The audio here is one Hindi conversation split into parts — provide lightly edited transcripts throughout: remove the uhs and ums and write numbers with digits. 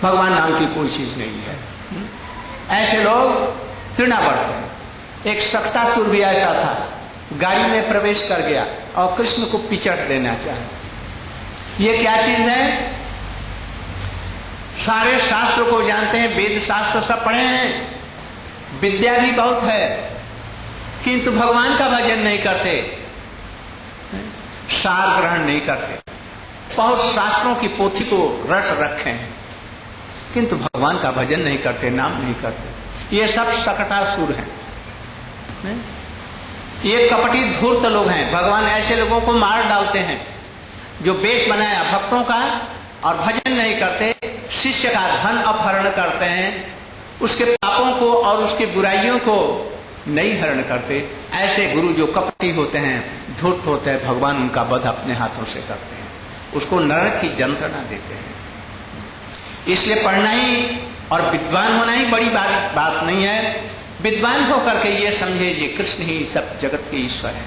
भगवान नाम की कोई चीज नहीं है। ऐसे लोग तृणा बढ़ते हैं। एक शक्तासुर भी ऐसा था, गाड़ी में प्रवेश कर गया और कृष्ण को पिचट देना चाहे। ये क्या चीज है? सारे शास्त्र को जानते हैं, वेद शास्त्र सब पढ़े हैं, विद्या भी बहुत है, किंतु भगवान का भजन नहीं करते, सार ग्रहण नहीं करते। बहुत शास्त्रों की पोथी को रट रखे हैं, किंतु भगवान का भजन नहीं करते, नाम नहीं करते। ये सब शकटासुर हैं, ये कपटी धूर्त लोग हैं। भगवान ऐसे लोगों को मार डालते हैं जो वेश बनाया भक्तों का और भजन नहीं करते, शिष्य का धन अपहरण करते हैं, उसके पापों को और उसकी बुराइयों को नहीं हरण करते। ऐसे गुरु जो कपटी होते हैं, धूर्त होते हैं, भगवान उनका वध अपने हाथों से करते हैं, उसको नरक की यंत्रणा देते हैं। इसलिए पढ़ना ही और विद्वान होना ही बड़ी बात नहीं है। विद्वान होकर के ये समझे ये कृष्ण ही सब जगत के ईश्वर है,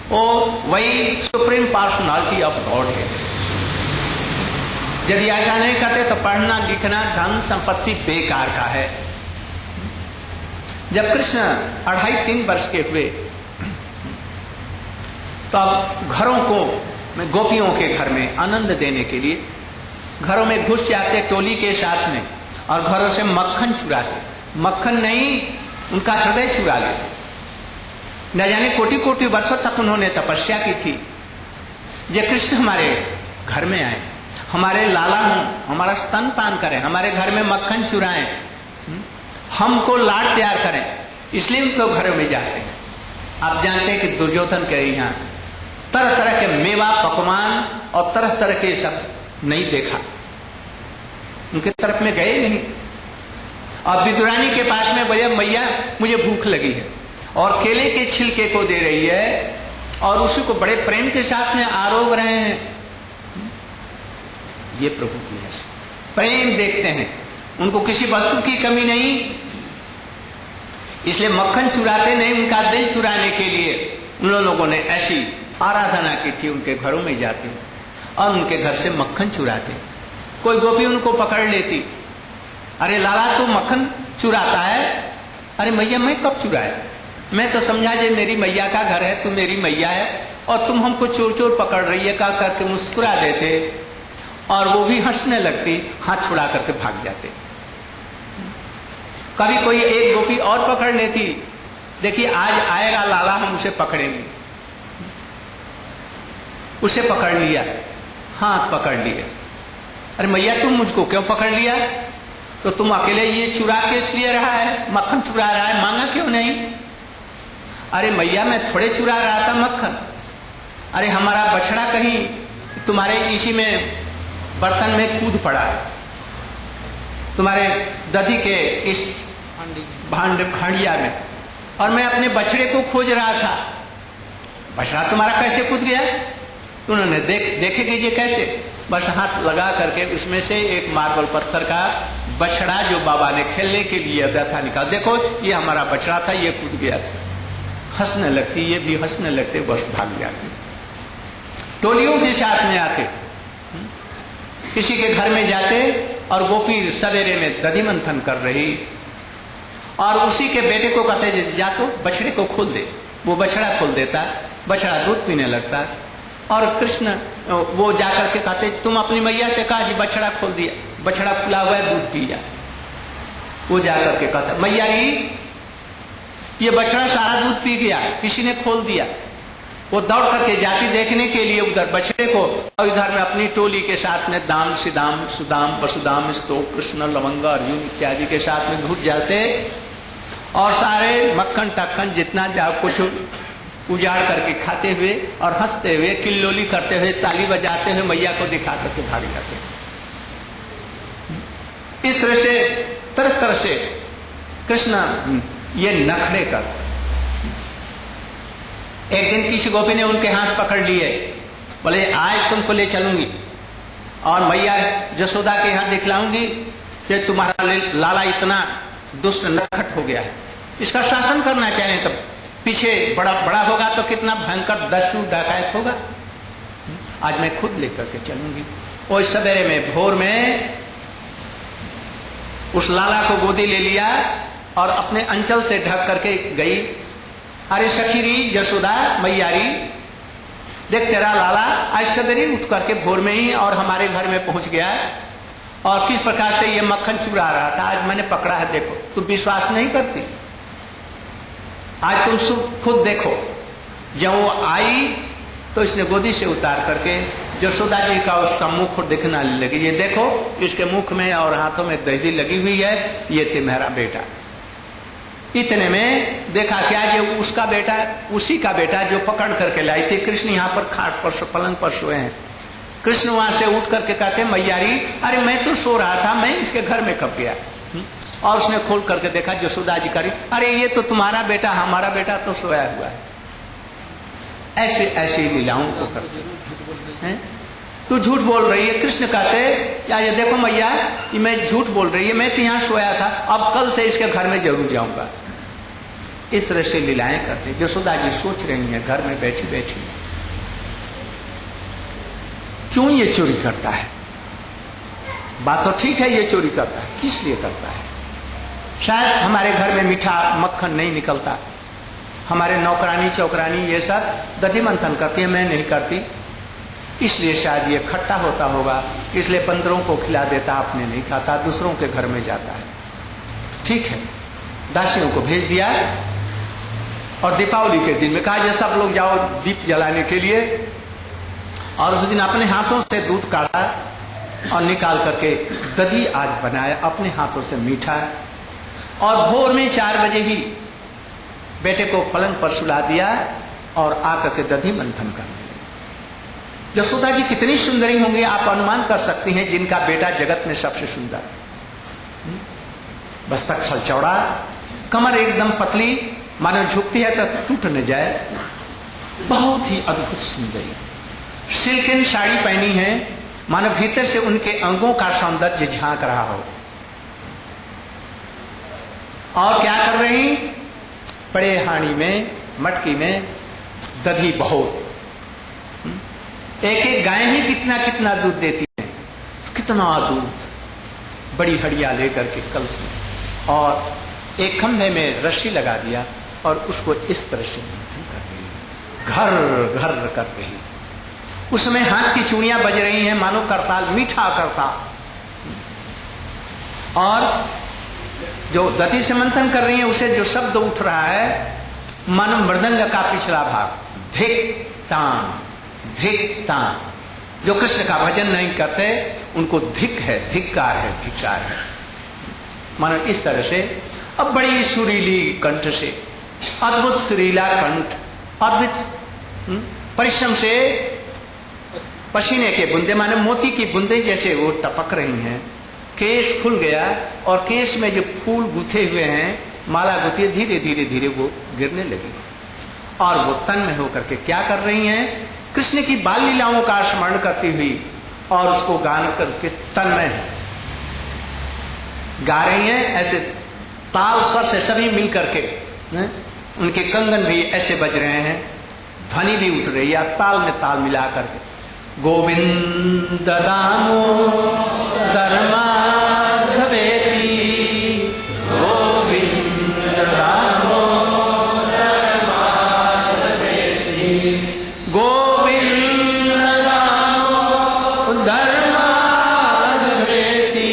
वो वही सुप्रीम पर्सनालिटी ऑफ गॉड है। यदि ऐसा नहीं करते तो पढ़ना लिखना धन संपत्ति बेकार का है। जब कृष्ण 2.5-3 वर्ष के हुए तो अब घरों को गोपियों के घर में आनंद देने के लिए घरों में घुस जाते टोली के साथ में और घरों से मक्खन चुराते। मक्खन नहीं, उनका हृदय चुरा लेते। न जाने कोटि कोटि वर्षों तक उन्होंने तपस्या की थी। ये कृष्ण हमारे घर में आए, हमारे लाला हों, हमारा स्तनपान करें, हमारे घर में मक्खन चुराएं, हमको लाड प्यार करें, इसलिए उनको घरों में जाते हैं। आप जानते हैं कि दुर्योधन के यहाँ तरह तरह के मेवा पकवान और तरह तरह के सब नहीं देखा, उनके तरफ में गए नहीं। और विदुरानी के पास में बोले मैया मुझे भूख लगी है, और केले के छिलके को दे रही है और उसी को बड़े प्रेम के साथ में आरोग रहे हैं। ये प्रभु की है, प्रेम देखते हैं, उनको किसी वस्तु की कमी नहीं, इसलिए मक्खन चुराते नहीं, उनका दिल चुराने के लिए उन लोगों ने ऐसी आराधना की थी। उनके घरों में जाते और उनके घर से मक्खन चुराते। कोई गोपी उनको पकड़ लेती, अरे लाला तू मक्खन चुराता है। अरे मैया मैं कब चुराया, मैं तो समझा जे मेरी मैया का घर है, तू मेरी मैया है और तुम हमको चोर चोर पकड़ रही है, का करके मुस्कुरा देते और वो भी हंसने लगती, हाथ छुड़ा करके भाग जाते। कभी कोई एक गोपी और पकड़ लेती, देखिए आज आएगा लाला, हम उसे पकड़ेंगे। उसे पकड़ लिया, हाथ पकड़ लिया, अरे मैया तुम मुझको क्यों पकड़ लिया, तो तुम अकेले ये चुरा किस लिए रहा है, मक्खन चुरा रहा है, मांगा क्यों नहीं। अरे मैया मैं थोड़े चुरा रहा था मक्खन, अरे हमारा बछड़ा कहीं तुम्हारे इसी में बर्तन में कूद पड़ा, तुम्हारे दधी के इस भांडिया में, और मैं अपने बछड़े को खोज रहा था, बछड़ा तुम्हारा कैसे कूद गया। उन्होंने देखे कि ये कैसे, बस हाथ लगा करके उसमें से एक मार्बल पत्थर का बछड़ा जो बाबा ने खेलने के लिए दिया था निकाल, देखो ये हमारा बछड़ा था, ये कूद गया था। हंसने लगती, ये भी हंसने लगते, बस भाग जाते। टोलियों के साथ में आते, किसी के घर में जाते और गोपी सवेरे में दधी मंथन कर रही और उसी के बेटे को कहते जा तो बछड़े को खोल दे, वो बछड़ा खोल देता, बछड़ा दूध पीने लगता और कृष्ण वो जाकर के कहते तुम अपनी मैया से कहा जी बछड़ा खोल दिया, बछड़ा खुला हुआ है दूध पी जा। वो जाकर के कहता मैया ये बछड़ा सारा दूध पी गया, किसी ने खोल दिया। वो दौड़ करके जाती देखने के लिए उधर बछड़े को, और इधर में अपनी टोली के साथ में दाम सिदाम सुदाम वसुदाम स्तोक कृष्ण लवंग अर्जुन इत्यादि के साथ में घुस जाते और सारे मक्खन टक्कन जितना जाओ कुछ उजाड़ करके खाते हुए और हंसते हुए किल्लोली करते हुए ताली बजाते हुए मैया को दिखा करके भाग जाते। इस तरह से तरह तरह से कृष्ण ये नखरे कर। एक दिन किसी गोपी ने उनके हाथ पकड़ लिए, बोले आज तुमको ले चलूंगी और मैया जसोदा के यहाँ दिखलाऊंगी कि तुम्हारा लाला इतना दुष्ट नखट हो गया है, इसका शासन करना चाहिए। तब पीछे बड़ा बड़ा होगा तो कितना भयंकर दस्यु डकैत होगा। आज मैं खुद लेकर के चलूंगी। और सवेरे में भोर में उस लाला को गोदी ले लिया और अपने अंचल से ढक करके गई। अरे सखीरी यशोदा मैयारी, देख तेरा लाला आज सवेरे उठ करके भोर में ही और हमारे घर में पहुंच गया और किस प्रकार से ये मक्खन चुरा रहा था, आज मैंने पकड़ा है। देखो, तुम विश्वास नहीं करती, आज तुम खुद देखो। जब वो आई तो इसने गोदी से उतार करके यशोदा जी का उसका मुख देखना लगी। ये देखो, इसके मुख में और हाथों में दही लगी हुई है, ये तुम्हारा बेटा। इतने में देखा क्या, ये उसका बेटा, उसी का बेटा जो पकड़ करके लाई थी। कृष्ण यहाँ पर खाट पर पलंग पर सोए हैं। कृष्ण वहां से उठ करके कहते मैयारी, अरे मैं तो सो रहा था, मैं इसके घर में कब गया। और उसने खोल करके देखा, यशोदा जी करी, अरे ये तो तुम्हारा बेटा, हमारा बेटा तो सोया हुआ है। ऐसे ऐसी लीलाओं को करते हैं। तू झूठ बोल रही है। कृष्ण कहते, या ये देखो मैया, ये मैं झूठ बोल रही है, मैं तो यहाँ सोया था, अब कल से इसके घर में जरूर जाऊंगा। इस तरह से लीलाएं करते। यशोदा जी सोच रही है घर में बैठी बैठी, क्यों ये चोरी करता है। बात तो ठीक है, ये चोरी करता है, किस लिए करता है। शायद हमारे घर में मीठा मक्खन नहीं निकलता, हमारे नौकरानी चौकरानी ये सब दधी मंथन करती है, मैं नहीं करती, इसलिए शायद ये खट्टा होता होगा, इसलिए बंदरों को खिला देता, अपने नहीं खाता, दूसरों के घर में जाता है। ठीक है, दासियों को भेज दिया और दीपावली के दिन में कहा, ये सब लोग जाओ दीप जलाने के लिए। और उस दिन अपने हाथों से दूध काढ़ा और निकाल करके दधी आज बनाया अपने हाथों से मीठा। और भोर में 4 बजे ही बेटे को पलंग पर सुला दिया और आकर के दधी मंथन करने लगे। यशोदा जी कितनी सुंदरी होंगी, आप अनुमान कर सकती हैं, जिनका बेटा जगत में सबसे सुंदर। बस्तक छल चौड़ा, कमर एकदम पतली, मानो झुकती है तो टूट न जाए, बहुत ही अद्भुत सुंदरी। सिल्कन साड़ी पहनी है, मानो भीतर से उनके अंगों का सौंदर्य झांक रहा हो। और क्या कर रही, बड़े हांडी में, मटकी में दधी बहुत। एक एक गाय ही कितना कितना दूध देती है, कितना दूध, बड़ी हड़िया लेकर के कलश में, और एक खंभे में रस्सी लगा दिया और उसको इस तरह से मंथन कर रही, घर घर कर रही। उसमें हाथ की चूड़ियां बज रही हैं, मानो करताल, मीठा करताल। और जो दधी से मंथन कर रही है, उसे जो शब्द उठ रहा है, मानो मृदंग का पिछला भाग, धिक तान धिक तान। जो कृष्ण का भजन नहीं करते उनको धिक है, धिक्कार है, धिक्कार है। मानो इस तरह से अब बड़ी सुरीली कंठ से, अद्भुत सुरीला कंठ, अद्भुत परिश्रम से पसीने के बूंदे, माने मोती की बूंदे जैसे वो टपक रही हैं। केश खुल गया और केश में जो फूल गुथे हुए हैं, माला गुथी, धीरे धीरे धीरे वो गिरने लगी। और वो तन में होकर के क्या कर रही हैं, कृष्ण की बाल लीलाओं का स्मरण करती हुई और उसको गान करके तन में गा रही हैं। ऐसे ताल स्वर से सभी मिल करके, उनके कंगन भी ऐसे बज रहे हैं, ध्वनि भी उठ रही है, ताल में ताल मिला करके। गोविंद दामोदर माधवेति, गोविंद दामोदर माधवेति, गोविंद दामोदर माधवेति,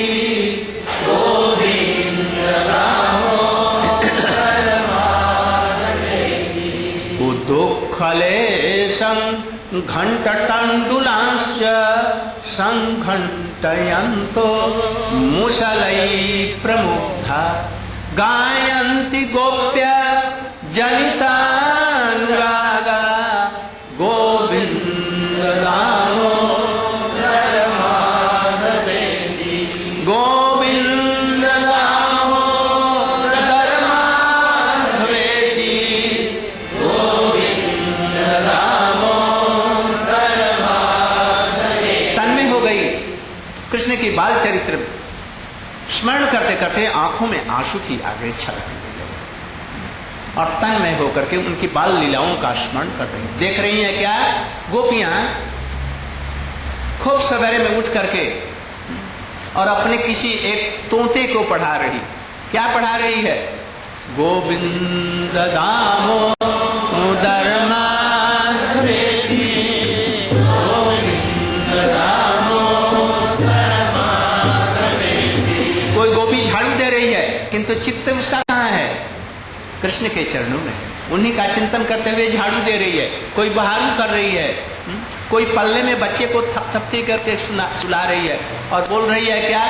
गोविंद दामोदर माधवेति। उदुःखलेशं घंटटंडुलांश्च संघंटयन्तो मुसलै प्रमुग्धा, गायन्ति गोप्य जनितानुरागा, गोविंद दामोदर माधवेति, गोविंद दामोदर माधवेति, गोविंद दामोदर माधवेति। तन्मय हो गई कृष्ण की बाल चरित्र स्मरण करते करते आंखों में आंसू की आगे छलकने लगे और तन्मय होकर के उनकी बाल लीलाओं का स्मरण कर रही, देख रही हैं। क्या गोपियां खूब सवेरे में उठ करके और अपने किसी एक तोते को पढ़ा रही। क्या पढ़ा रही है? गोविंद दामोदर माधवेति, गोविंद दामोदर माधवेति। कोई गोपी झाड़ू दे रही है, किंतु चित्त उसका कहाँ है? कृष्ण के चरणों में, उन्हीं का चिंतन करते हुए झाड़ू दे रही है। कोई बहारू कर रही है, कोई पल्ले में बच्चे को थपथपती करके सुला रही है और बोल रही है क्या?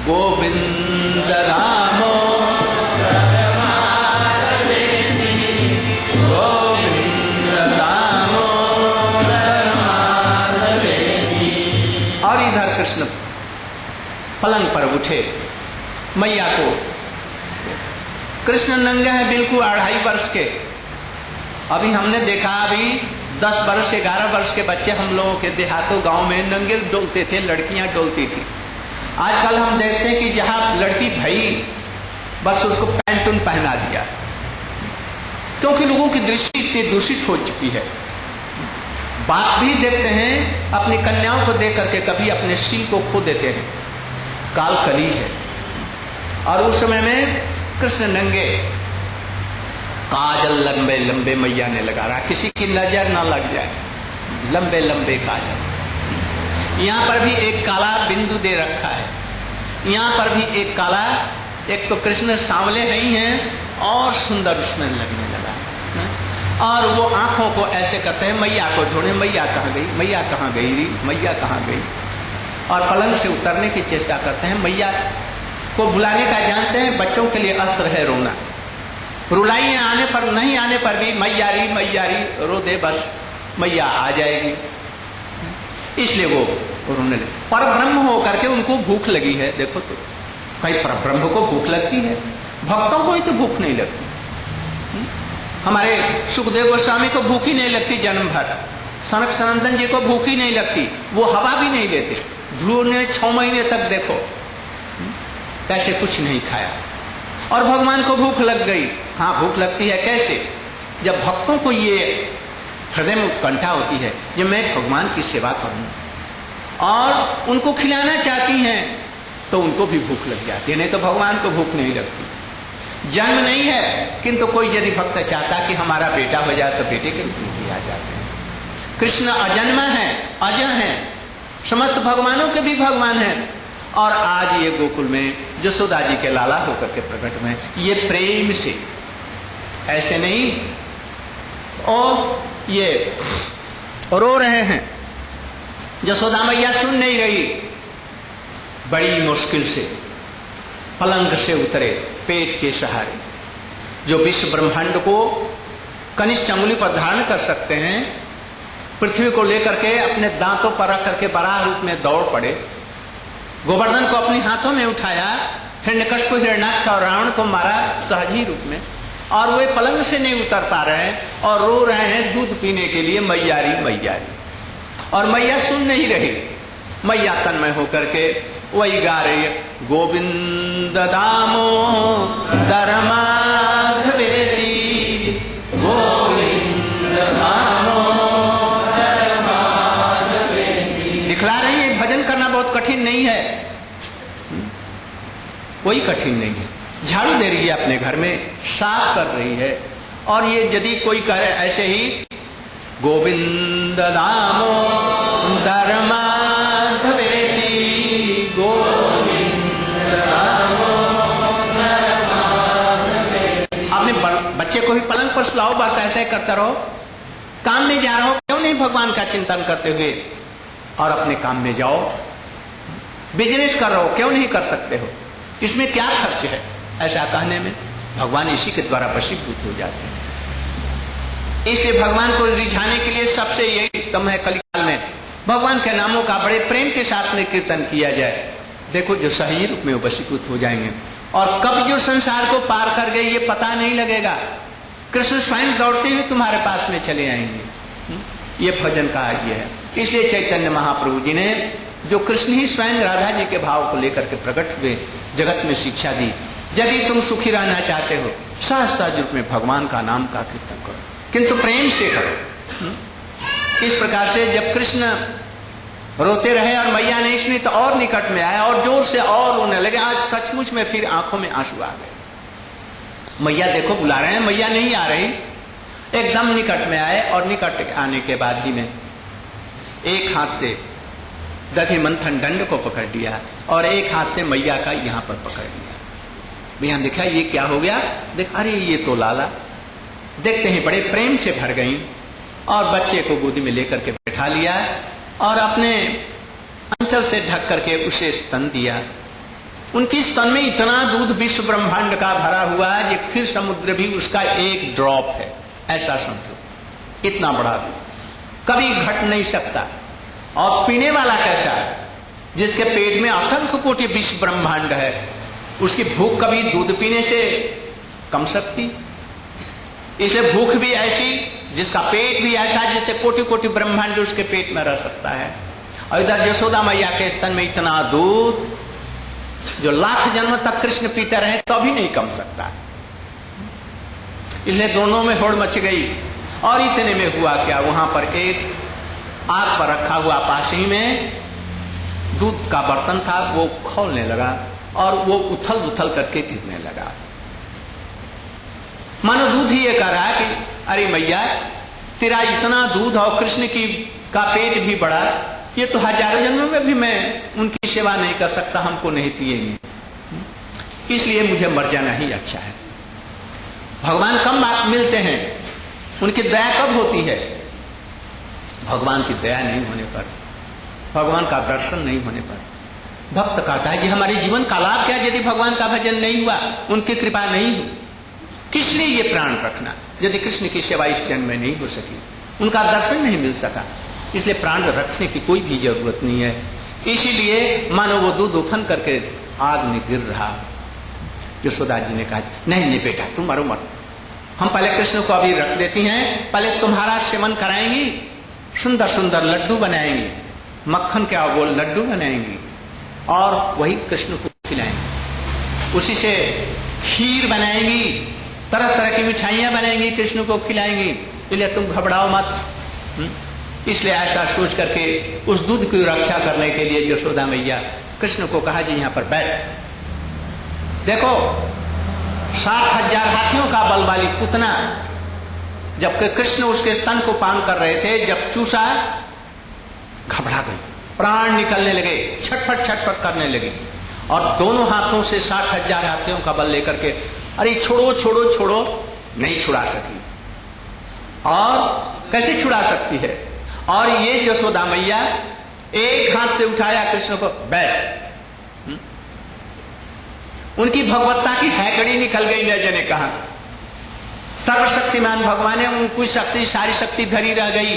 गोविंद दामोदर माधवेति, गोविंद दामोदर माधवेति। और इधर कृष्ण पलंग पर उठे। मैया को, कृष्ण नंगे हैं बिल्कुल 2.5 वर्ष के। अभी हमने देखा, अभी 10 वर्ष 11 वर्ष के बच्चे हम लोगों के देहातों गांव में नंगे डोलते थे, लड़कियां डोलती थी। आजकल हम देखते हैं कि जहां लड़की भई बस उसको पैंटून पहना दिया, क्योंकि लोगों की दृष्टि इतनी दूषित हो चुकी है। बाप भी देखते हैं अपनी कन्याओं को देख करके कभी अपने शील को खो देते हैं। काल कली है। और उस समय में कृष्ण नंगे, काजल लंबे लंबे मैया ने लगा रहा, किसी की नजर ना लग जाए, लंबे लंबे काजल। यहां पर भी एक काला बिंदु दे रखा है, यहां पर भी एक काला। एक तो कृष्ण सांवले नहीं हैं और सुंदर उसमें लगने लगा। और वो आंखों को ऐसे करते हैं, मैया को ढूंढे, मैया कहाँ गई, मैया कहाँ गई री, मैया कहाँ गई। और पलंग से उतरने की चेष्टा करते हैं। मैया को बुलाने का जानते हैं, बच्चों के लिए अस्त्र है रोना। रुलाई आने पर, नहीं आने पर भी मैयारी रो दे, बस मैया आ जाएगी। इसलिए वो रोने लगे। पर ब्रह्म हो करके उनको भूख लगी है। देखो तो कहीं पर ब्रह्म को भूख लगती है, भक्तों को ही तो भूख नहीं लगती। हमारे सुखदेव गोस्वामी को भूख ही नहीं लगती जन्म भर, सनक सनंदन जी को भूख ही नहीं लगती, वो हवा भी नहीं लेते। ध्रुव ने 6 महीने तक देखो कैसे कुछ नहीं खाया। और भगवान को भूख लग गई। हाँ, भूख लगती है कैसे? जब भक्तों को ये हृदय में उत्कंठा होती है, जब मैं भगवान की सेवा करूं और उनको खिलाना चाहती हैं, तो उनको भी भूख लग जाती है। नहीं तो भगवान को भूख नहीं लगती। जन्म नहीं है, किंतु कोई यदि भक्त चाहता कि हमारा बेटा हो जाए तो बेटे के रूप में भी आ जाते हैं। कृष्ण अजन्मा है, अजय है, समस्त भगवानों के भी भगवान हैं। और आज ये गोकुल में जसोदा जी के लाला होकर के प्रकट में, ये प्रेम से, ऐसे नहीं। और ये रो रहे हैं। जसोदा मैया सुन नहीं रही, बड़ी मुश्किल से पलंग से उतरे पेट के सहारे। जो विश्व ब्रह्मांड को कनिष्ठ अंगुली पर धारण कर सकते हैं, पृथ्वी को लेकर के अपने दांतों पर रख करके बराह रूप में दौड़ पड़े। गोवर्धन को अपने हाथों में उठाया, हिरण्यकश्यप को, हिरण्याक्ष और रावण को मारा सहजी रूप में। और वे पलंग से नहीं उतर पा रहे हैं और रो रहे हैं दूध पीने के लिए, मैयारी मैयारी। और मैया सुन नहीं रही। मैया तन्मय होकर के वही गा रही है, गोविंद दामोदर माधवेति, गोविंद दामोदर माधवेति। दिखला रही है भजन करना बहुत कठिन नहीं है, कोई कठिन नहीं है। झाड़ू दे रही है अपने घर में, साफ कर रही है। और ये यदि कोई करे ऐसे ही, गोविंद दामोदर माधवेति, गोविंद दामोदर माधवेति। अपने बच्चे को भी पलंग पर सुलाओ, बस ऐसे करते रहो। काम में जा रहे हो, क्यों नहीं भगवान का चिंतन करते हुए और अपने काम में जाओ। बिजनेस कर रहे हो, क्यों नहीं कर सकते हो? इसमें क्या खर्च है? ऐसा कहने में भगवान इसी के द्वारा वशीभूत हो जाते हैं। इसलिए भगवान को रिझाने के लिए सबसे यही उत्तम है, कलिकाल में भगवान के नामों का बड़े प्रेम के साथ में कीर्तन किया जाए। देखो जो सही रूप में वशीभूत हो जाएंगे, और कब जो संसार को पार कर गए ये पता नहीं लगेगा। कृष्ण स्वयं दौड़ते हुए तुम्हारे पास में चले आएंगे। ये भजन का ये है। इसलिए चैतन्य महाप्रभु जी ने, जो कृष्ण ही स्वयं राधा जी के भाव को लेकर के प्रकट हुए, जगत में शिक्षा दी, यदि तुम सुखी रहना चाहते हो, सहज सहज रूप में भगवान का नाम का कीर्तन करो, किंतु प्रेम से करो। इस प्रकार से जब कृष्ण रोते रहे और मैया नहीं सुनी तो और निकट में आए और जोर से और रोने लगे। आज सचमुच में फिर आंखों में आंसू आ गए। मैया देखो बुला रहे हैं, मैया नहीं आ रही। एकदम निकट में आए और निकट आने के बाद ही में एक हाथ से दधि मंथन दंड को पकड़ लिया और एक हाथ से मैया का यहां पर पकड़ लिया। भैया देखा ये क्या हो गया, देख अरे ये तो लाला। देखते ही बड़े प्रेम से भर गई और बच्चे को गोदी में लेकर के बैठा लिया और अपने अंचल से ढक करके उसे स्तन दिया। उनकी स्तन में इतना दूध विश्व ब्रह्मांड का भरा हुआ है, ये फिर समुद्र भी उसका एक ड्रॉप है, ऐसा समझो। इतना बड़ा दूध कभी घट नहीं सकता। और पीने वाला कैसा है, जिसके पेट में असंख्य कोटि विश्व ब्रह्मांड है, उसकी भूख कभी दूध पीने से कम सकती। इसलिए भूख भी ऐसी, जिसका पेट भी ऐसा जिससे कोटि कोटि ब्रह्मांड उसके पेट में रह सकता है। और इधर यशोदा मैया के स्तन में इतना दूध जो लाख जन्म तक कृष्ण पीते रहे तो भी नहीं कम सकता। इसलिए दोनों में होड़ मच गई। और इतने में हुआ क्या, वहां पर एक आग पर रखा हुआ पास ही में दूध का बर्तन था, वो खौलने लगा और वो उथल उथल करके गिरने लगा। मानो दूध ही ये कह रहा है कि अरे मैया तेरा इतना दूध और कृष्ण की का पेट भी बड़ा, ये तो हजारों जन्मों में भी मैं उनकी सेवा नहीं कर सकता, हमको नहीं पिएंगे, इसलिए मुझे मर जाना ही अच्छा है। भगवान कम मिलते हैं, उनकी दया कब होती है? भगवान की दया नहीं होने पर, भगवान का दर्शन नहीं होने पर। भक्त कहता है कि हमारे जीवन का लाभ क्या यदि भगवान का भजन नहीं हुआ, उनकी कृपा नहीं हुई। किस लिए ये प्राण रखना यदि कृष्ण की सेवा इस जन्म में नहीं हो सकी, उनका दर्शन नहीं मिल सका, इसलिए प्राण रखने की कोई भी जरूरत नहीं है। इसीलिए मानो वो दूध उफन करके आग में गिर रहा। यशोदा जी ने कहा नहीं नहीं बेटा तुम मरो मत, हम पहले कृष्ण को अभी रख देती हैं, पहले तुम्हारा सेवन कराएंगी, सुंदर सुंदर लड्डू बनाएंगी, मक्खन के वो लड्डू बनाएंगी और वही कृष्ण को खिलाएंगी, उसी से खीर बनाएंगी, तरह तरह की मिठाइयां बनाएंगी, कृष्ण को खिलाएंगी, इसलिए तुम घबराओ मत। इसलिए ऐसा सोच करके उस दूध की रक्षा करने के लिए यशोदा मैया कृष्ण को कहा जी यहाँ पर बैठ। देखो 60,000 हाथियों का बल वाली पुतना, जबकि कृष्ण उसके स्तन को पान कर रहे थे, जब चूसा घबरा गई, प्राण निकलने लगे, छटपट छटपट करने लगी और दोनों हाथों से 60,000 हाथियों का बल लेकर के अरे छोड़ो छोड़ो छोड़ो, नहीं छुड़ा सकी। और कैसे छुड़ा सकती है? और ये यशोदा मैया एक हाथ से उठाया कृष्ण को, बैठ। उनकी भगवत्ता की हैकड़ी निकल गई, न जाने कहा। सर्वशक्तिमान भगवान है, उनकी शक्ति सारी शक्ति धरी रह गई।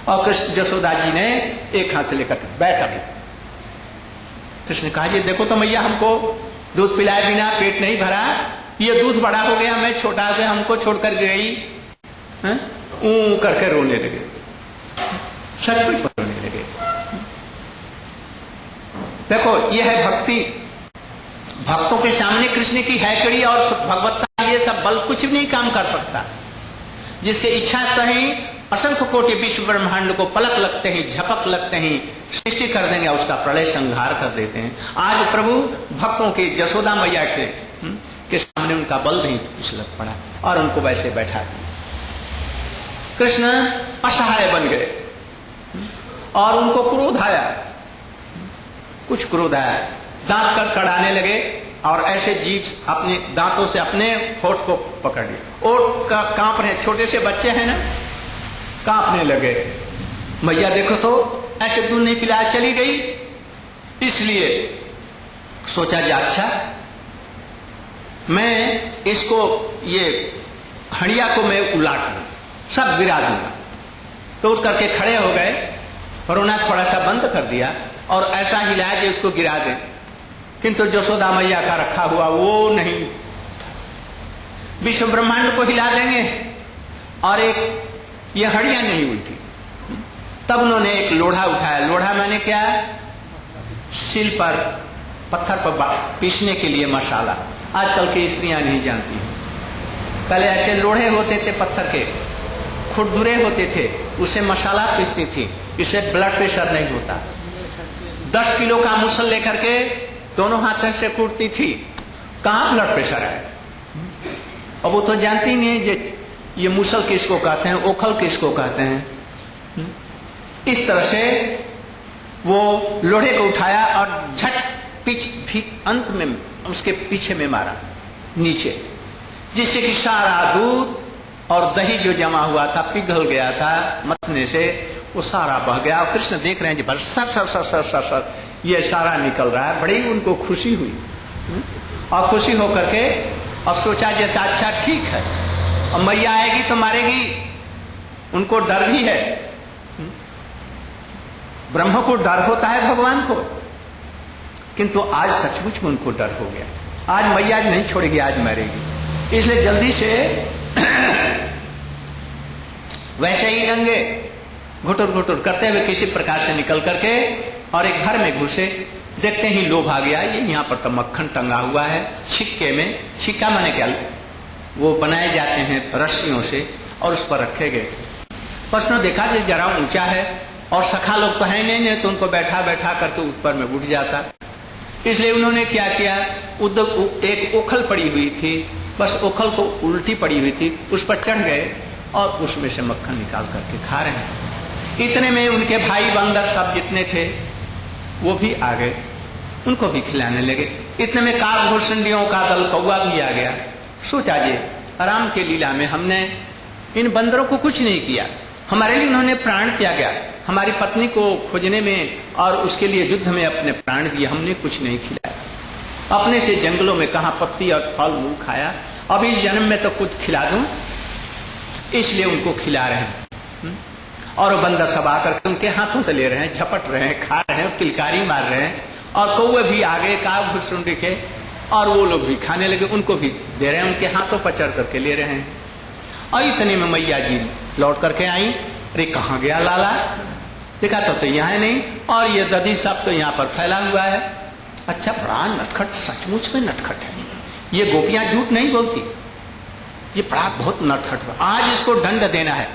और कृष्ण यशोदा जी ने एक हाथ से लेकर बैठ अभी। कृष्ण कहा जी देखो तो मैया हमको दूध पिलाए बिना पेट नहीं भरा, ये दूध बड़ा हो गया, मैं छोटा हो गया, हमको छोड़कर गई। ऊ करके रोने लगे, सचमुच रोने लगे। देखो यह है भक्ति। भक्तों के सामने कृष्ण की हैकड़ी और भगवत्ता ये सब बल कुछ भी नहीं काम कर सकता। जिसके इच्छा से ही असंख्य कोटि विश्व ब्रह्मांड को पलक लगते ही, झपक लगते ही सृष्टि कर देंगे, उसका प्रलय संहार कर देते हैं। आज प्रभु भक्तों की यशोदा मैया के सामने उनका बल नहीं उछलक पड़ा और उनको वैसे बैठा दिया। कृष्ण असहाय बन गए और उनको क्रोध आया, कुछ क्रोध आया, दांत कर कड़ाने लगे और ऐसे जीभ अपने दांतों से अपने होठ को पकड़ लिया। ओठ का कांप रहे, छोटे से बच्चे हैं ना, कांपने लगे। मैया देखो तो ऐसे दूध नहीं पिलाया, चली गई। इसलिए सोचा जी अच्छा मैं इसको ये हड़िया को मैं उलाट लूं, सब गिरा दूंगा। तो उठ करके खड़े हो गए, रोना थोड़ा सा बंद कर दिया और ऐसा हिलाया कि उसको गिरा दे, किंतु यशोदा मैया का रखा हुआ वो नहीं। विश्व ब्रह्मांड को हिला देंगे और एक ये हड़िया नहीं उल्टी। तब उन्होंने एक लोढ़ा उठाया। लोढ़ा मैंने क्या, सिल पर पत्थर पर पीसने के लिए मसाला। आजकल की स्त्रियां नहीं जानती, पहले ऐसे लोढ़े होते थे पत्थर के, खुरदुरे होते थे, उससे मसाला पीसती थी, इससे ब्लड प्रेशर नहीं होता। 10 किलो का मुसल लेकर के दोनों हाथों से कूटती थी, कहां ब्लड प्रेशर है। अब वो तो जानती नहीं ये मुसल किसको कहते हैं, ओखल किसको कहते हैं। इस तरह से वो लोहे को उठाया और झट भी अंत में उसके पीछे में मारा नीचे, जिससे कि सारा दूध और दही जो जमा हुआ था, पिघल गया था मथने से, वो सारा बह गया। और कृष्ण देख रहे हैं जी sir sir sir sir sir sir ये सारा निकल रहा है। बड़ी उनको खुशी हुई और खुशी होकर के अब सोचा जैसा अच्छा ठीक है, अब मैया आएगी तो मारेगी। उनको डर भी है, ब्रह्म को डर होता है भगवान को, किंतु आज सचमुच में उनको डर हो गया। आज मैया नहीं छोड़ेगी, आज मारेगी। इसलिए जल्दी से वैसे ही नंगे घुटुर घुटुर करते हुए किसी प्रकार से निकल करके और एक घर में घुसे। देखते ही लोभ आ गया, ये यहाँ पर तो मक्खन टंगा हुआ है छिक्के में। छिक्का माने क्या, वो बनाए जाते हैं रस्सियों से और उस पर रखे गए। उसने देखा कि जरा ऊंचा है और सखा लोग तो है नहीं, तो उनको बैठा बैठा करके ऊपर में उठ जाता। इसलिए उन्होंने क्या किया, एक ओखल पड़ी हुई थी, बस ओखल को उल्टी पड़ी हुई थी, उस पर चढ़ गए और उसमें से मक्खन निकाल करके खा रहे हैं। इतने में उनके भाई बंदर सब जितने थे वो भी आ गए, उनको भी खिलाने लगे। इतने में काग घुसंडियों का दल कौआ भी आ गया। सोचा जी राम के लीला में हमने इन बंदरों को कुछ नहीं किया, हमारे लिए उन्होंने प्राण त्यागा, हमारी पत्नी को खोजने में और उसके लिए युद्ध में अपने प्राण दिए, हमने कुछ नहीं खिलाया। अपने से जंगलों में कहा पत्ती और फल मूल खाया, अब इस जन्म में तो कुछ खिला दूं, इसलिए उनको खिला रहे हैं। और वो बंदर सब आकर उनके हाथों से ले रहे हैं, झपट रहे हैं, खा रहे हैं, किलकारी मार रहे हैं। और कौवे भी आगे काग घुसुंडी के, और वो लोग भी खाने लगे, उनको भी दे रहे हैं, उनके हाथों पर चढ़ करके ले रहे हैं। और इतने में मैया जी लौट करके आई। अरे कहाँ गया लाला, देखा तो यहाँ नहीं, और ये दधी सब तो यहाँ पर फैला हुआ है। अच्छा बड़ा नटखट, सचमुच में नटखट है, ये गोपियां झूठ नहीं बोलती, ये बड़ा बहुत नटखट है। आज इसको दंड देना है।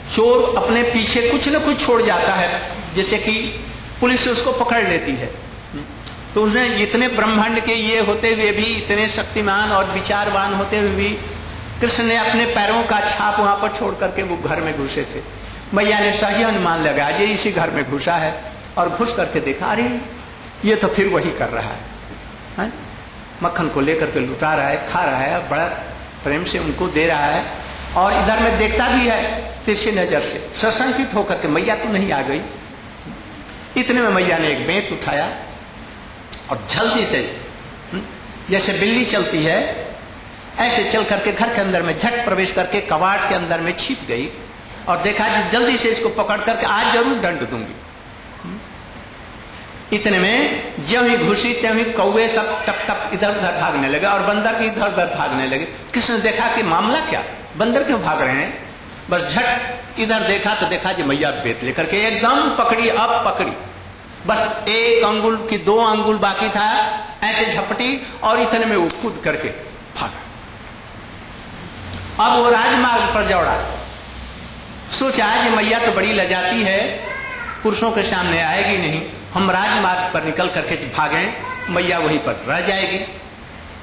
चोर अपने पीछे कुछ न कुछ छोड़ जाता है, जैसे कि पुलिस उसको पकड़ लेती है। तो उसने इतने ब्रह्मांड के ये होते हुए भी, इतने शक्तिमान और विचारवान होते हुए भी, कृष्ण ने अपने पैरों का छाप वहां पर छोड़ करके वो घर में घुसे थे। मैया ने सही अनुमान लगाया ये इसी घर में घुसा है, और घुस करके देखा अरे ये तो फिर वही कर रहा है, मक्खन को लेकर के लुटा रहा है, खा रहा है, बड़ा प्रेम से उनको दे रहा है, और इधर में देखता भी है तिरछी नजर से। सशंकित होकर के मैया तो नहीं आ गई। इतने में मैया ने एक बेंत उठाया और जल्दी से जैसे बिल्ली चलती है ऐसे चल करके घर के अंदर में झट प्रवेश करके कवाड़ के अंदर में छिप गई, और देखा कि जल्दी से इसको पकड़ करके आज जरूर दंड दूंगी। इतने में ज्यों ही घुसी त्यों ही कौवे सब टप टप इधर उधर भागने लगे, और बंदर भी इधर उधर भागने लगे। किसने देखा कि मामला क्या, बंदर क्यों भाग रहे हैं, बस झट इधर देखा तो देखा जी मैया बेत लेकर के एकदम पकड़ी, अब पकड़ी, बस एक अंगुल की 2 अंगुल बाकी था, ऐसे झपटी और इतने में वो कूद करके भागा। अब वो राजमार्ग पर दौड़ा, सोचा कि मैया तो बड़ी लजाती है, पुरुषों के सामने आएगी नहीं, हम राजमार्ग पर निकल करके भागे, मैया वहीं पर रह जाएगी।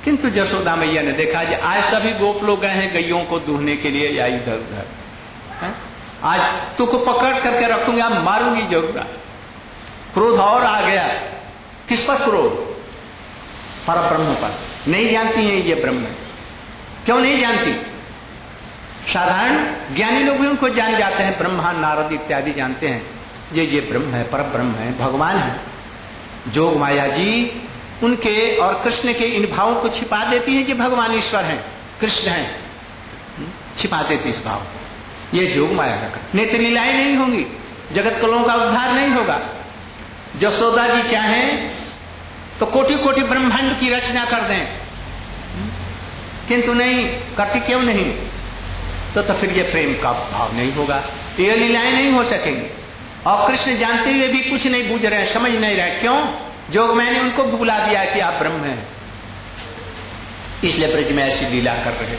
किंतु यशोदा मैया ने देखा कि आज सभी गोप लोग गए हैं गैयों को दूहने के लिए या इधर उधर, आज तुमको पकड़ करके रखूंगा, मारूंगी जरूर। क्रोध और आ गया। किस पर क्रोध, पर ब्रह्म पर। नहीं जानती है ये ब्रह्म, क्यों नहीं जानती, साधारण ज्ञानी लोग भी उनको जान जाते हैं, ब्रह्मा नारद इत्यादि जानते हैं ये ब्रह्म है, पर ब्रह्म है, भगवान है। जोग माया जी उनके और कृष्ण के इन भावों को छिपा देती है कि भगवान ईश्वर हैं, कृष्ण हैं, छिपा देती इस भाव। ये जोग माया का नेत्र लीलाएं नहीं होंगी, जगत कलों का उद्धार नहीं होगा। यशोदा जी चाहें तो कोटि कोटि ब्रह्मांड की रचना कर दें, किंतु नहीं करती, क्यों नहीं, तो फिर ये प्रेम का भाव नहीं होगा, ये लीलाएं नहीं हो सकेंगी। और कृष्ण जानते हुए भी कुछ नहीं बूझ रहे हैं, समझ नहीं रहे, क्यों, जोग मैंने उनको बुला दिया कि आप ब्रह्म हैं, इसलिए ब्रज में ऐसी लीला कर रहे।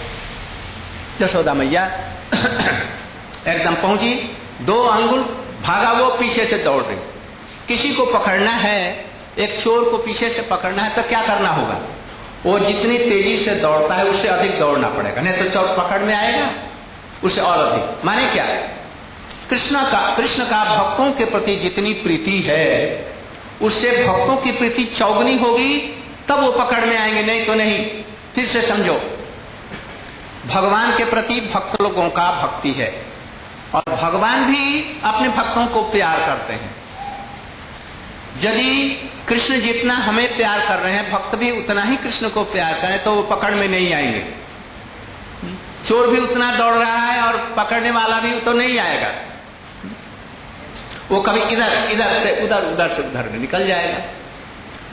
यशोदा मैया एकदम पहुंची, 2 अंगुल भागा, वो पीछे से दौड़ रही। किसी को पकड़ना है, एक चोर को पीछे से पकड़ना है तो क्या करना होगा? वो जितनी तेजी से दौड़ता है उससे अधिक दौड़ना पड़ेगा, नहीं तो चोर पकड़ में आएगा, उससे और अधिक। माने क्या? कृष्ण का भक्तों के प्रति जितनी प्रीति है उससे भक्तों की प्रीति चौगुनी होगी, तब वो पकड़ में आएंगे, नहीं तो नहीं। फिर से समझो, भगवान के प्रति भक्त लोगों का भक्ति है और भगवान भी अपने भक्तों को प्यार करते हैं। यदि कृष्ण जितना हमें प्यार कर रहे हैं, भक्त भी उतना ही कृष्ण को प्यार करें, तो वो पकड़ में नहीं आएंगे। चोर भी उतना दौड़ रहा है और पकड़ने वाला भी तो नहीं आएगा, वो कभी इधर से उधर, उधर से उधर निकल जाएगा।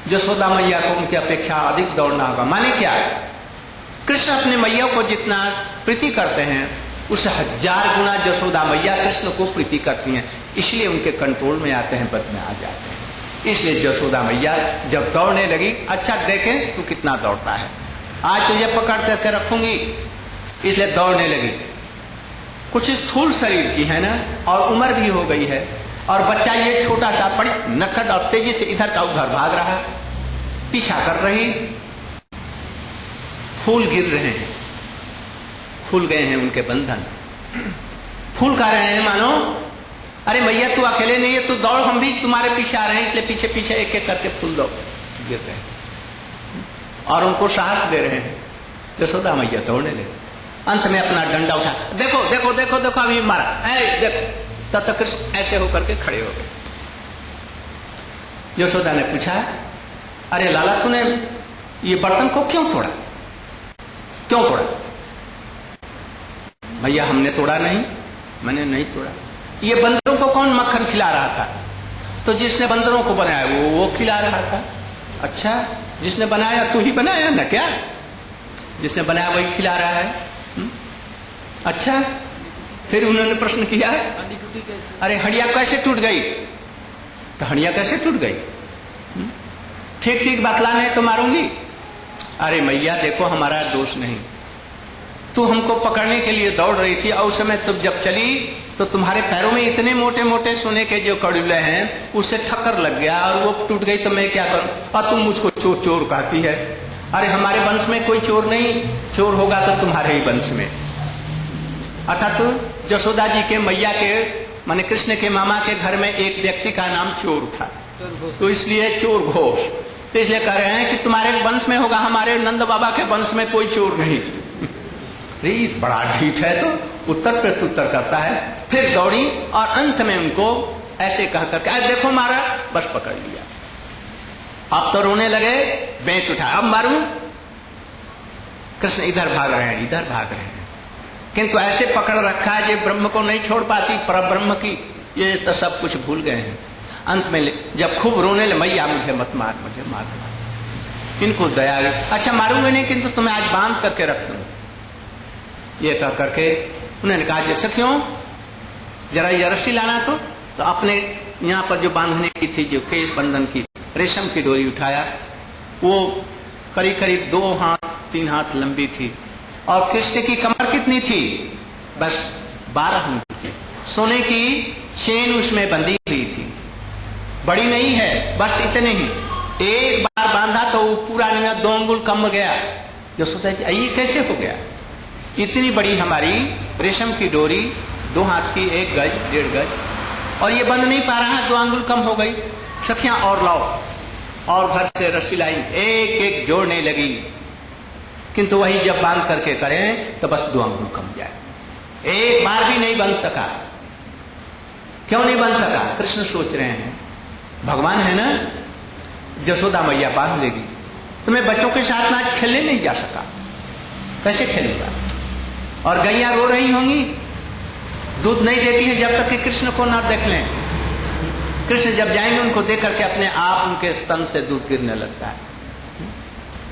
यशोदा मैया को उनकी अपेक्षा अधिक दौड़ना होगा। माने क्या? कृष्ण अपने मैया को जितना प्रीति करते हैं उससे 1000 गुना यशोदा मैया कृष्ण को प्रीति करती हैं, इसलिए उनके कंट्रोल में आते हैं, पद में आ जाते हैं। इसलिए यशोदा मैया जब दौड़ने लगी, अच्छा देखे तू कितना दौड़ता है, आज तुझे पकड़ करके रखूंगी, इसलिए दौड़ने लगी। कुछ स्थूल शरीर की है ना, और उम्र भी हो गई है, और बच्चा ये छोटा सा बड़ी नकद और तेजी से इधर का उधर भाग रहा, पीछा कर रही। फूल गिर रहे हैं, खुल गए हैं उनके बंधन, फूल खा रहे हैं मानो अरे मैया तू अकेले नहीं है, तू दौड़, हम भी तुम्हारे पीछे आ रहे हैं, इसलिए पीछे पीछे एक एक करके फूल दो गिर रहे हैं और उनको साहस दे रहे हैं। यशोदा मैया दौड़ने लगे, अंत में अपना डंडा उठा, देखो देखो देखो देखो अभी मारा, देखो। तब तक कृष्ण ऐसे होकर के खड़े हो गए। यशोदा ने पूछा, अरे लाला तूने ये बर्तन को क्यों तोड़ा, क्यों तोड़ा? भैया हमने तोड़ा नहीं, मैंने नहीं तोड़ा। ये बंदरों को कौन मक्खन खिला रहा था? तो जिसने बंदरों को बनाया वो खिला रहा था। अच्छा, जिसने बनाया तू ही बनाया ना क्या? जिसने बनाया वही खिला रहा है। अच्छा, फिर उन्होंने प्रश्न किया, अरे हंडिया कैसे टूट गई? तो हंडिया कैसे टूट गई? ठीक ठीक बतलाना है तो मारूंगी। अरे मैया देखो हमारा दोष नहीं, तू हमको पकड़ने के लिए दौड़ रही थी और उस समय तुम जब चली तो तुम्हारे पैरों में इतने मोटे मोटे सोने के जो कड़ुले हैं उससे ठक्कर लग गया और वो टूट गई, तो मैं क्या करूं? और तुम मुझको चोर चोर कहती है। अरे हमारे वंश में कोई चोर नहीं, चोर होगा तो तुम्हारे ही वंश में। अर्थात यशोदा जी के मैया के माने कृष्ण के मामा के घर में एक व्यक्ति का नाम चोर था, तो इसलिए चोर घोष। तो इसलिए कह रहे हैं कि तुम्हारे वंश में होगा, हमारे नंद बाबा के वंश में कोई चोर नहीं। बड़ा ढीठ है, तो उत्तर प्रत्युत्तर करता है। फिर दौड़ी और अंत में उनको ऐसे कह करके देखो मारा, बस पकड़ लिया। अब तो रोने लगे, बेंत उठा, अब मारूं? कृष्ण इधर भाग रहे हैं, इधर भाग रहे हैं, किंतु ऐसे पकड़ रखा है जो ब्रह्म को नहीं छोड़ पाती, परब्रह्म की, ये तो सब कुछ भूल गए हैं। अंत में जब खूब रोने लगे, मैया मुझे मत मार, मुझे मार। इनको दया आई, अच्छा मारूंगे नहीं, किंतु तुम्हें आज बांध करके रख दूंगा। ये कह करके उन्होंने कहा, जैसे क्यों, जरा ये रस्सी लाना। तो अपने यहाँ पर जो बांधने की थी, जो केश बंधन की रेशम की डोरी उठाया, वो करीब करीब 2 हाथ 3 हाथ लंबी थी, और कृष्ण की कमर कितनी थी? बस 12 इंच। सोने की चेन उसमें बंधी हुई थी, बड़ी नहीं है, बस इतने ही। एक बार बांधा तो वो पूरा नहीं, 2 अंगुल कम गया। जो सोचा ये कैसे हो गया? इतनी बड़ी हमारी रेशम की डोरी, 2 हाथ की, 1 गज 1.5 गज, और ये बंध नहीं पा रहा है, 2 अंगुल कम हो गई। सखियां और लाओ, और घर से रस्सी लाई, एक एक जोड़ने लगी, किंतु वही जब बांध करके करें तो बस 2 अंगुल कम जाए। एक बार भी नहीं बन सका। क्यों नहीं बन सका? कृष्ण सोच रहे हैं भगवान है ना, यशोदा मैया बांध लेगी, तो मैं बच्चों के साथ में आज खेलने नहीं जा सका, कैसे खेलूंगा? और गैया रो रही होंगी, दूध नहीं देती है जब तक कि कृष्ण को ना देख लें। कृष्ण जब जाएंगे उनको देख करके अपने आप उनके स्तन से दूध गिरने लगता है।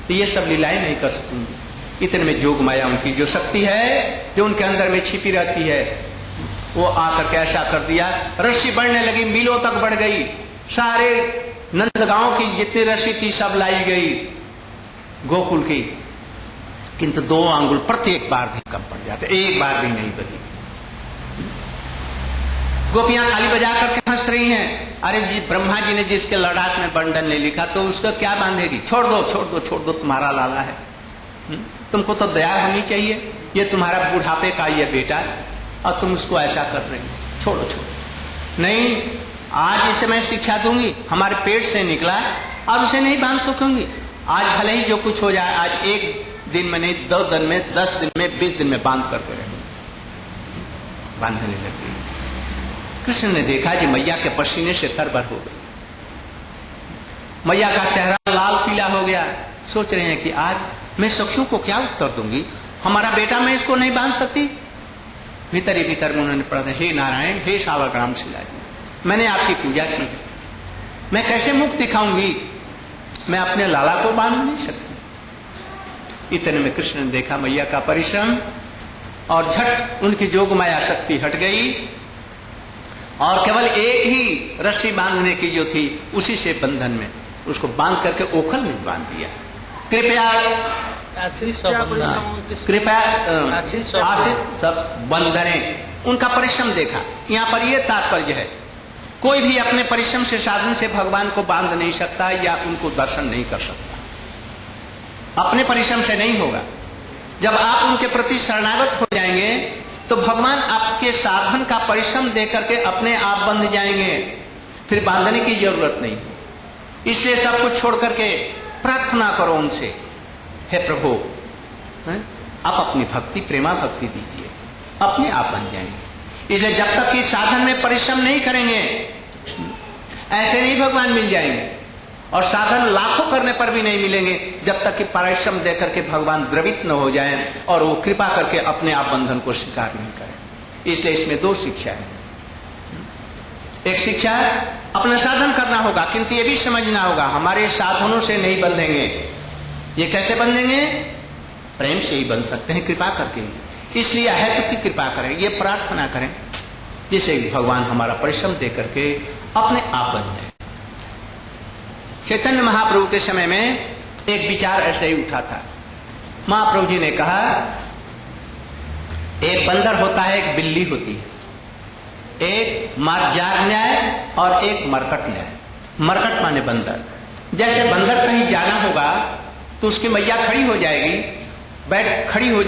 तो ये सब लीलाएं नहीं कर सकती। इतने में जोग माया उनकी जो शक्ति है, जो उनके अंदर में छिपी रहती है, वो आकर के ऐसा कर दिया, रस्सी बढ़ने लगी, मीलों तक बढ़ गई। सारे नंदगांव की जितनी रस्सी थी सब लाई गई गोकुल की, किंतु 2 अंगुल प्रत्येक बार भी कम पड़ जाते, एक बार भी नहीं बनी। गोपियां ताली बजा करके हंस रही हैं। अरे जी, ब्रह्मा जी ने जिसके लड़ाक में बंडन नहीं लिखा तो उसको क्या बांधेगी? छोड़ दो छोड़ दो छोड़ दो, तुम्हारा लाला है। तुमको तो दया होनी चाहिए। ये तुम्हारा बुढ़ापे का ये बेटा और तुम उसको ऐसा कर रहे हो, छोड़ो छोड़ो। नहीं, आज इसे मैं शिक्षा दूंगी, हमारे पेट से निकला और उसे नहीं बांध सकूंगी। आज भले ही जो कुछ हो जाए, आज 1 दिन में नहीं, 2 दिन में, 10 दिन में, 20 दिन में बांध करके रहे। बांधने लग गई। कृष्ण ने देखा कि मैया के पसीने से तरबतर हो गई, मैया का चेहरा लाल पीला हो गया। सोच रहे हैं कि आज मैं सखियों को क्या उत्तर दूंगी, हमारा बेटा, मैं इसको नहीं बांध सकती। भीतर ही भीतर में उन्होंने पढ़ा, हे नारायण, हे शावग्राम शिलाजी, मैंने आपकी पूजा की है, मैं कैसे मुख दिखाऊंगी, मैं अपने लाला को बांध नहीं सकती। इतने में कृष्ण ने देखा मैया का परिश्रम और झट उनकी जोगमाया शक्ति हट गई और केवल एक ही रस्सी बांधने की जो थी उसी से बंधन में उसको बांध करके ओखल में बांध दिया। कृपया आशिष सब बंधने, उनका परिश्रम देखा। यहाँ पर यह तात्पर्य है, कोई भी अपने परिश्रम से, साधन से भगवान को बांध नहीं सकता या उनको दर्शन नहीं कर सकता। अपने परिश्रम से नहीं होगा। जब आप उनके प्रति शरणागत हो जाएंगे तो भगवान आपके साधन का परिश्रम देकर के अपने आप बंध जाएंगे, फिर बांधने की जरूरत नहीं। इसलिए सब कुछ छोड़ करके प्रार्थना करो उनसे, हे प्रभु, आप अपनी भक्ति, प्रेमा भक्ति दीजिए, अपने आप बन जाएंगे। इसलिए जब तक कि साधन में परिश्रम नहीं करेंगे, ऐसे नहीं भगवान मिल जाएंगे। और साधन लाखों करने पर भी नहीं मिलेंगे जब तक कि परिश्रम देकर के भगवान द्रवित न हो जाएं और वो कृपा करके अपने आप बंधन को स्वीकार नहीं करें। इसलिए इसमें 2 शिक्षा है। एक शिक्षा अपना साधन करना होगा, किंतु ये भी समझना होगा हमारे साधनों से नहीं बंधेंगे। ये कैसे बंधेंगे? प्रेम से ही बंध सकते हैं, कृपा करके। इसलिए हेतु की कृपा करें, ये प्रार्थना करें जिसे भगवान हमारा परिश्रम दे करके अपने आप बन जाए। चैतन्य महाप्रभु के समय में एक विचार ऐसे ही उठा था। महाप्रभु जी ने कहा, एक बंदर होता है, एक बिल्ली होती है, एक मार्जार न्याय और एक मरकट न्याय। मरकट माने बंदर। जैसे बंदर कहीं जाना होगा तो उसकी मैया खड़ी हो जाएगी, बैठ खड़ी हो